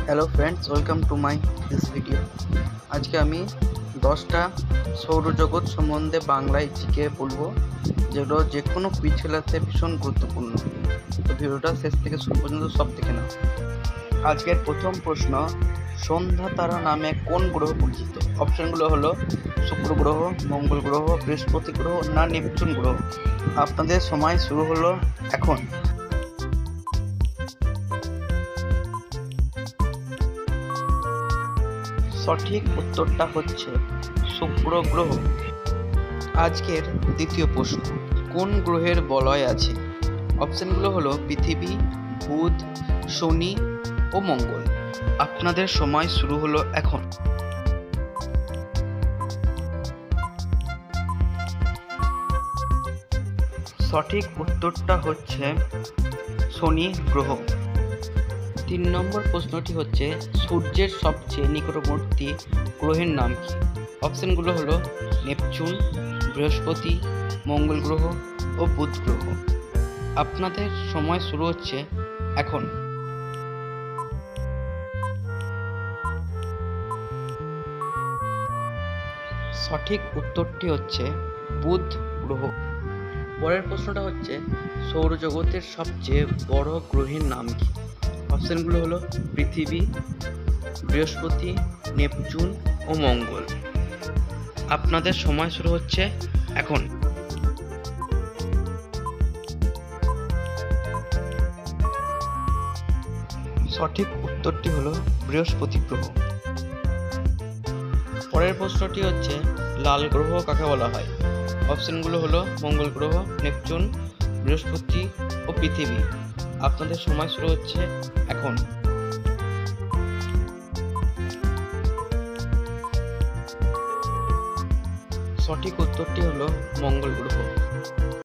Hello friends, welcome to my this video. আজকে আমি 10টা সৌরজগৎ সম্বন্ধে বাংলায় জিকে বলবো, যেগুলো যে কোনো কুইজ খেলাতে ভীষণ গুরুত্বপূর্ণ। তো ভিডিওটা শেষ থেকে শুরু পর্যন্ত সব দেখে নাও। আজকের প্রথম প্রশ্ন, সন্ধ্যা তারা নামে কোন গ্রহ পরিচিত? অপশনগুলো হলো শুক্র গ্রহ, মঙ্গল গ্রহ, বৃহস্পতি গ্রহ না নেপচুন গ্রহ। আপনাদের সময় শুরু হলো এখন। সঠিক উত্তরটা হচ্ছে শুক্র গ্রহ। আজকের দ্বিতীয় প্রশ্ন, কোন গ্রহের বলয় আছে? অপশনগুলো হলো পৃথিবী, বুধ, শনি ও মঙ্গল। আপনাদের সময় শুরু হলো এখন। সঠিক উত্তরটা হচ্ছে শনি গ্রহ। 3 নম্বর প্রশ্নটি হচ্ছে সূর্যের সবচেয়ে নিকটবর্তী গ্রহের নাম কি? অপশনগুলো হলো নেপচুন, বৃহস্পতি, মঙ্গল গ্রহ ও বুধ গ্রহ। আপনাদের সময় শুরু হচ্ছে এখন। সঠিক উত্তরটি হচ্ছে বুধ গ্রহ। পরের প্রশ্নটা হচ্ছে সৌরজগতের সবচেয়ে বড় গ্রহের নাম কি? অপশনগুলো হলো পৃথিবী, বৃহস্পতি, নেপচুন ও মঙ্গল। আপনাদের সময় শুরু হচ্ছে এখন। সঠিক উত্তরটি হলো বৃহস্পতি গ্রহ। পরের প্রশ্নটি হচ্ছে লাল গ্রহ কাকে বলা হয়? অপশনগুলো হলো মঙ্গল গ্রহ, নেপচুন, বৃহস্পতি ও পৃথিবী। আপনাদের সময় শুরু হচ্ছে এখন। সঠিক উত্তরটি হলো মঙ্গল গ্রহ।